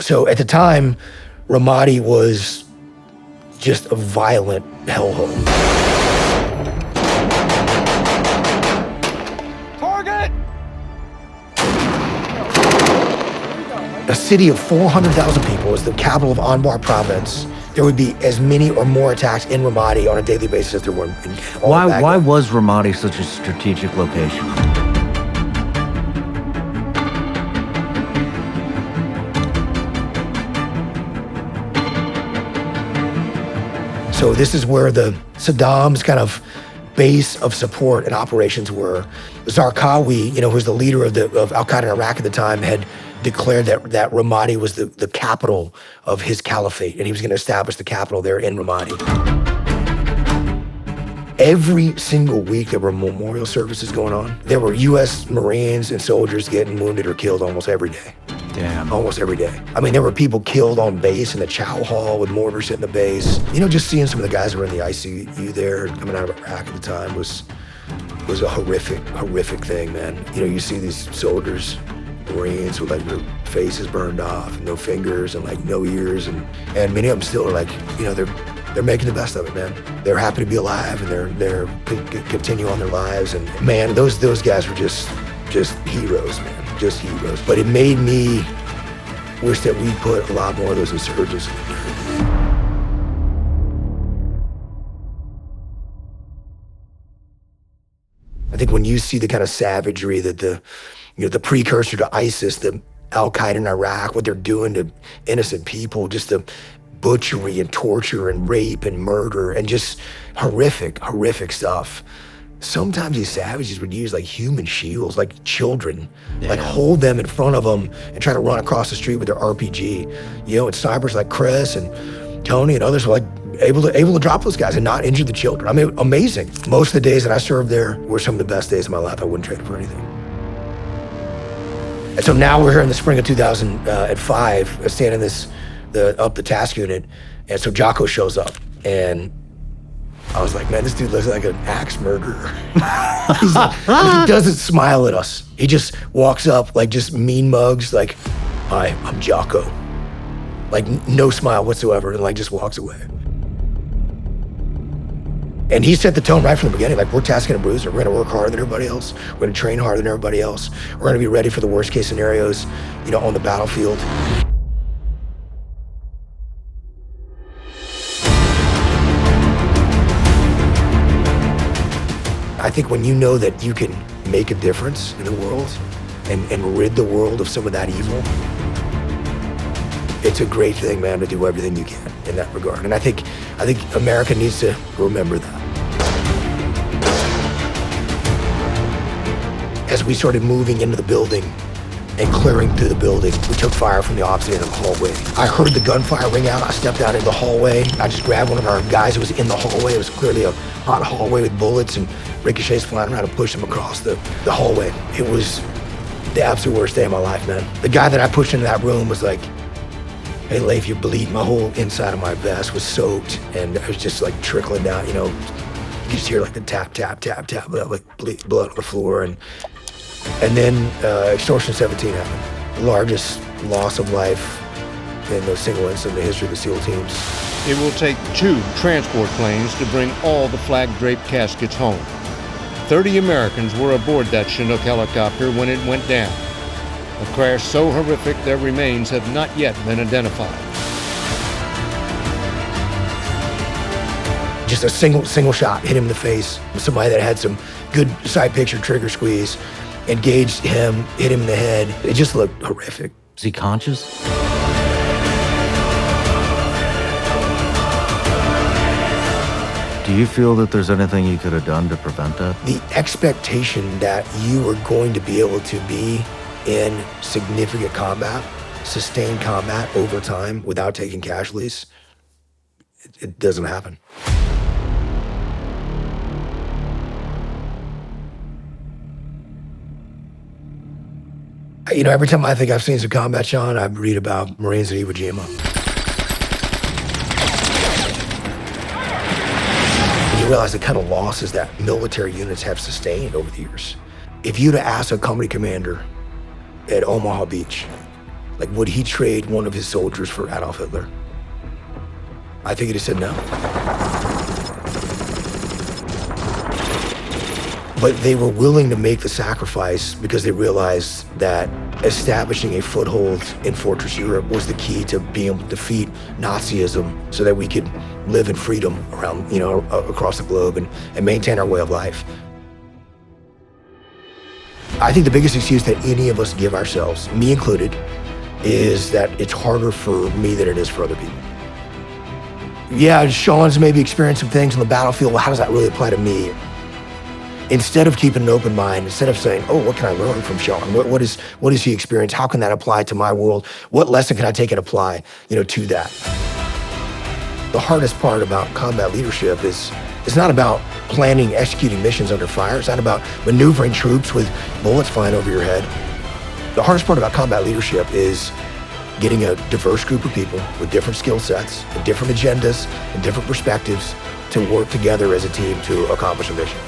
So at the time, Ramadi was just a violent hellhole. Target! A city of 400,000 people is the capital of Anbar province. There would be as many or more attacks in Ramadi on a daily basis as there were in all of Baghdad. Why was Ramadi such a strategic location? So this is where the Saddam's kind of base of support and operations were. Zarqawi, who was the leader of Al-Qaeda in Iraq at the time, had declared that Ramadi was the capital of his caliphate, and he was going to establish the capital there in Ramadi. Every single week there were memorial services going on. There were U.S. Marines and soldiers getting wounded or killed almost every day. Damn. Almost every day. I mean, there were people killed on base in the chow hall with mortars hitting the base. Just seeing some of the guys who were in the ICU there coming out of Iraq at the time was a horrific thing, man. You see these soldiers, Marines with their faces burned off and no fingers and no ears, and many of them still are they're making the best of it, man. They're happy to be alive and they're continue on their lives, and man, those guys were just heroes, man. Just heroes. But it made me wish that we put a lot more of those insurgents in the dirt. I think when you see the kind of savagery that the precursor to ISIS, the Al-Qaeda in Iraq, what they're doing to innocent people, just the butchery and torture and rape and murder and just horrific stuff. Sometimes these savages would use human shields, like children, hold them in front of them and try to run across the street with their RPG. And snipers like Chris and Tony and others were able to drop those guys and not injure the children. I mean, amazing. Most of the days that I served there were some of the best days of my life. I wouldn't trade it for anything. And so now we're here in the spring of 2005, standing up the task unit, and so Jocko shows up, and I was like, man, this dude looks like an axe murderer. He doesn't smile at us. He just walks up, just mean mugs, hi, I'm Jocko. No smile whatsoever, and just walks away. And he set the tone right from the beginning. We're Task Unit Bruiser. We're gonna work harder than everybody else. We're gonna train harder than everybody else. We're gonna be ready for the worst case scenarios, on the battlefield. I think when you know that you can make a difference in the world and rid the world of some of that evil, it's a great thing, man, to do everything you can in that regard. And I think America needs to remember that. As we started moving into the building and clearing through the building, we took fire from the opposite end of the hallway. I heard the gunfire ring out. I stepped out into the hallway. I just grabbed one of our guys who was in the hallway. It was clearly a hot hallway with bullets and ricochets flying around and pushed him across the hallway. It was the absolute worst day of my life, man. The guy that I pushed into that room was like, hey, Leif, you're bleeding. My whole inside of my vest was soaked, and it was just trickling down, You just hear the tap, tap, tap, tap, blood on the floor. And then Extortion 17 happened. The largest loss of life in a single incident in the history of the SEAL teams. It will take 2 transport planes to bring all the flag-draped caskets home. 30 Americans were aboard that Chinook helicopter when it went down. A crash so horrific their remains have not yet been identified. Just a single shot hit him in the face. Somebody that had some good side picture trigger squeeze, engaged him, hit him in the head. It just looked horrific. Is he conscious? Do you feel that there's anything you could have done to prevent that? The expectation that you were going to be able to be in significant combat, sustained combat over time without taking casualties, it doesn't happen. Every time I think I've seen some combat, Shawn, I read about Marines at Iwo Jima. And you realize the kind of losses that military units have sustained over the years. If you'd have asked a company commander at Omaha Beach Like, would he trade one of his soldiers for Adolf Hitler? I think he'd have said no. But they were willing to make the sacrifice because they realized that establishing a foothold in Fortress Europe was the key to being able to defeat Nazism so that we could live in freedom around, across the globe and maintain our way of life. I think the biggest excuse that any of us give ourselves, me included, is that it's harder for me than it is for other people. Yeah, Shawn's maybe experienced some things on the battlefield. Well, how does that really apply to me? Instead of keeping an open mind, instead of saying, oh, what can I learn from Shawn? What is he experienced? How can that apply to my world? What lesson can I take and apply, to that? The hardest part about combat leadership is it's not about planning, executing missions under fire. It's not about maneuvering troops with bullets flying over your head. The hardest part about combat leadership is getting a diverse group of people with different skill sets, and different agendas, and different perspectives to work together as a team to accomplish a mission.